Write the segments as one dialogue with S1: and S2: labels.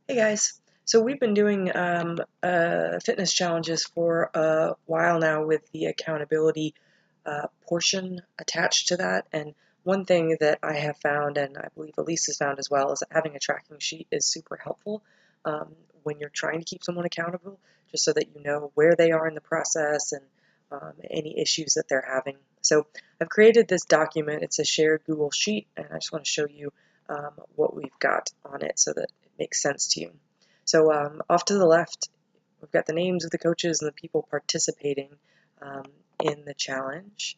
S1: Hey guys, so we've been doing fitness challenges for a while now with the accountability portion attached to that. And one thing that I have found, and I believe Elise has found as well, is that having a tracking sheet is super helpful when you're trying to keep someone accountable, just so that you know where they are in the process and any issues that they're having. So I've created this document. It's a shared Google Sheet, and I just want to show you what we've got on it so that it makes sense to you. So off to the left, we've got the names of the coaches and the people participating in the challenge.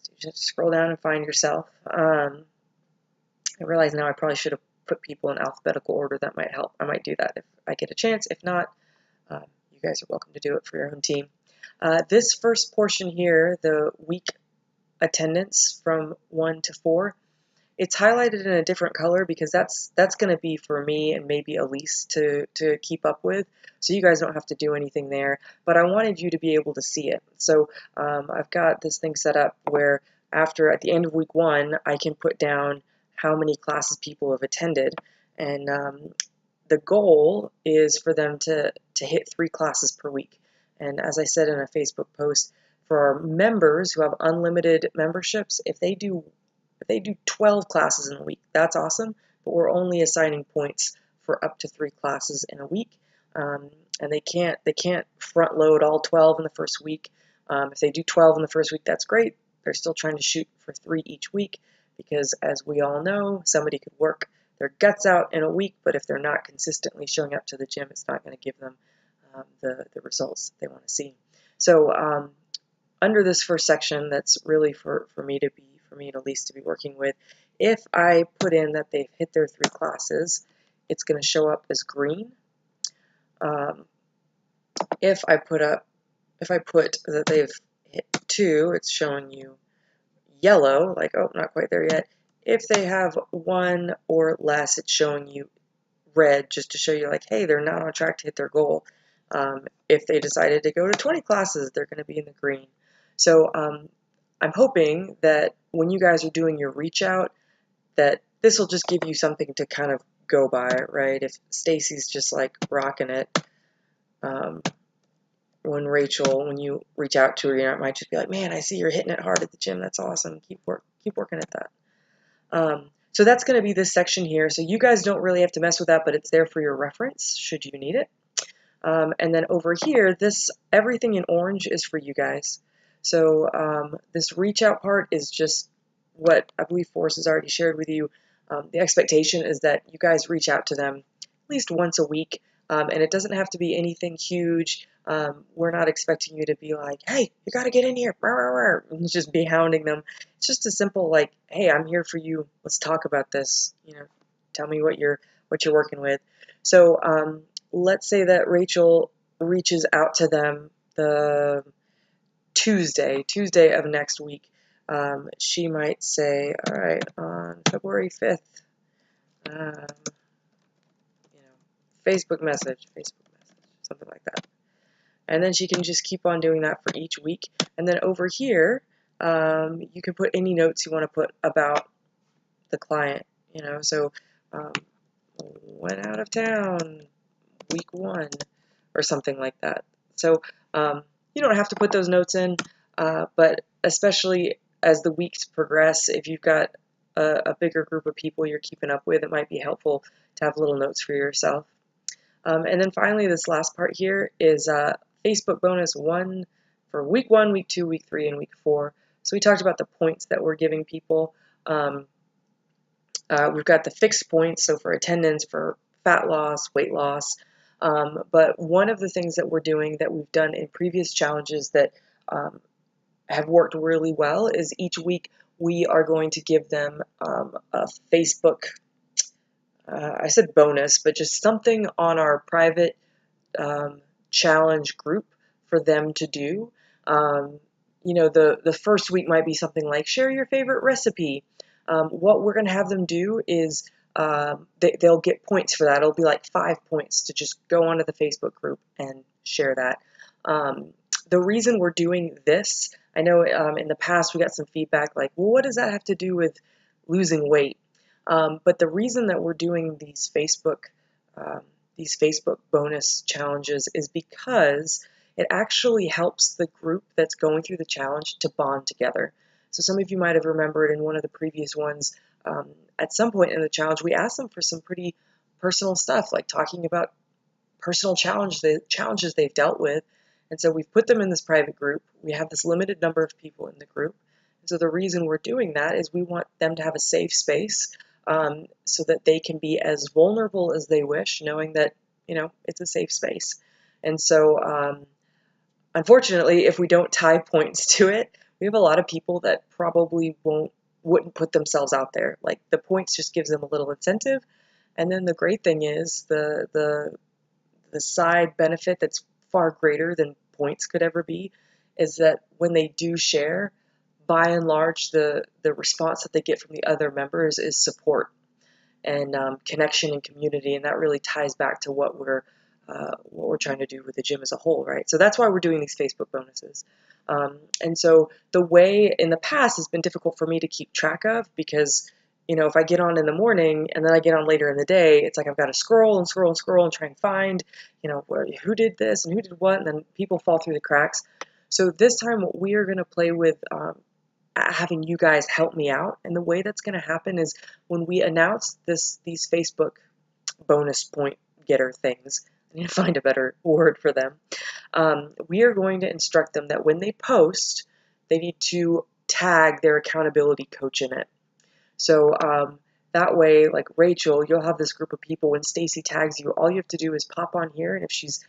S1: So you just scroll down and find yourself. I realize now I probably should have put people in alphabetical order. That might help. I might do that if I get a chance. If not, you guys are welcome to do it for your own team. This first portion here, the week attendance from 1 to 4, it's highlighted in a different color because that's going to be for me and maybe Elise to keep up with, so you guys don't have to do anything there, but I wanted you to be able to see it. So I've got this thing set up where at the end of week 1, I can put down how many classes people have attended, and the goal is for them to hit 3 classes per week. And as I said in a Facebook post, for our members who have unlimited memberships, if they do 12 classes in a week, that's awesome, but we're only assigning points for up to 3 classes in a week. And they can't front load all 12 in the first week. If they do 12 in the first week, that's great. They're still trying to shoot for 3 each week because, as we all know, somebody could work their guts out in a week, but if they're not consistently showing up to the gym, it's not going to give them the results they want to see. So under this first section, that's really for me and Elise to be working with, if I put in that they've hit their 3 classes, it's going to show up as green. If I put that they've hit 2, it's showing you yellow, like, oh, not quite there yet. If they have 1 or less, it's showing you red, just to show you, like, hey, they're not on track to hit their goal. If they decided to go to 20 classes, they're going to be in the green. So I'm hoping that when you guys are doing your reach out, that this will just give you something to kind of go by, right? If Stacy's just like rocking it, when you reach out to her, it might just be like, man, I see you're hitting it hard at the gym. That's awesome. Keep working at that. So that's going to be this section here. So you guys don't really have to mess with that, but it's there for your reference should you need it. And then over here, everything in orange is for you guys. So this reach out part is just what I believe Forrest has already shared with you. The expectation is that you guys reach out to them at least once a week, and it doesn't have to be anything huge. We're not expecting you to be like, hey, you got to get in here, and just be hounding them. It's just a simple like, hey, I'm here for you. Let's talk about this. Tell me what you're working with. So let's say that Rachel reaches out to them the Tuesday of next week. She might say, all right, on February 5th, Facebook message, something like that. And then she can just keep on doing that for each week. And then over here, you can put any notes you want to put about the client, so went out of town week 1 or something like that. So you don't have to put those notes in, but especially as the weeks progress, if you've got a bigger group of people you're keeping up with, it might be helpful to have little notes for yourself. And then finally, this last part here is Facebook bonus 1 for week 1, week 2, week 3, and week 4. So we talked about the points that we're giving people. We've got the fixed points, so for attendance, for fat loss, weight loss. But one of the things that we're doing that we've done in previous challenges that have worked really well is each week we are going to give them a Facebook, I said bonus, but just something on our private challenge group for them to do. The first week might be something like share your favorite recipe. What we're going to have them do is they'll get points for that. It'll be like 5 points to just go onto the Facebook group and share that. The reason we're doing this, I know in the past we got some feedback like, well, what does that have to do with losing weight? But the reason that we're doing these Facebook these Facebook bonus challenges is because it actually helps the group that's going through the challenge to bond together. So some of you might have remembered in one of the previous ones, at some point in the challenge, we asked them for some pretty personal stuff, like talking about personal challenges they've dealt with. And so we've put them in this private group. We have this limited number of people in the group. And so the reason we're doing that is we want them to have a safe space, so that they can be as vulnerable as they wish, knowing that, it's a safe space. And so, unfortunately, if we don't tie points to it, we have a lot of people that probably wouldn't put themselves out there. Like, the points just gives them a little incentive. And then the great thing is the side benefit that's far greater than points could ever be is that when they do share, by and large, the response that they get from the other members is support and connection and community, and that really ties back to what we're trying to do with the gym as a whole, right? So that's why we're doing these Facebook bonuses. And so the way in the past has been difficult for me to keep track of because, if I get on in the morning and then I get on later in the day, it's like I've got to scroll and scroll and scroll and try and find, who did this and who did what, and then people fall through the cracks. So this time what we are going to play with having you guys help me out. And the way that's going to happen is when we announce these Facebook bonus point getter things, I need to find a better word for them. We are going to instruct them that when they post, they need to tag their accountability coach in it. So that way, like Rachel, you'll have this group of people. When Stacy tags you, all you have to do is pop on here, and if she's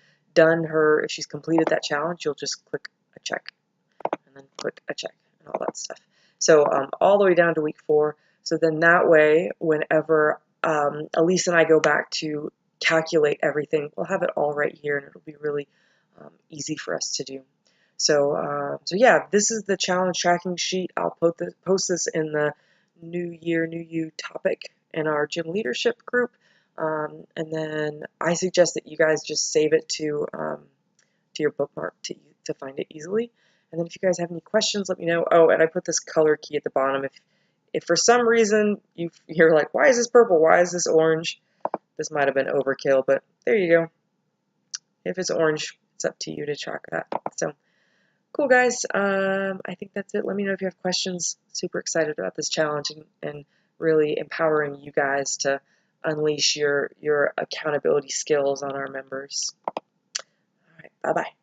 S1: completed that challenge, you'll just click a check, and then click a check, and all that stuff. So all the way down to week 4. So then that way, whenever Elise and I go back to calculate everything, we'll have it all right here, and it'll be really easy for us to do. So yeah, this is the challenge tracking sheet. I'll post this in the New Year, New You topic in our gym leadership group. And then I suggest that you guys just save it to your bookmark to find it easily. And then if you guys have any questions, let me know. Oh, and I put this color key at the bottom. If for some reason you're like, why is this purple? Why is this orange? This might have been overkill, but there you go. If it's orange, it's up to you to track that. So cool, guys. I think that's it. Let me know if you have questions. Super excited about this challenge and really empowering you guys to unleash your accountability skills on our members. All right, bye-bye.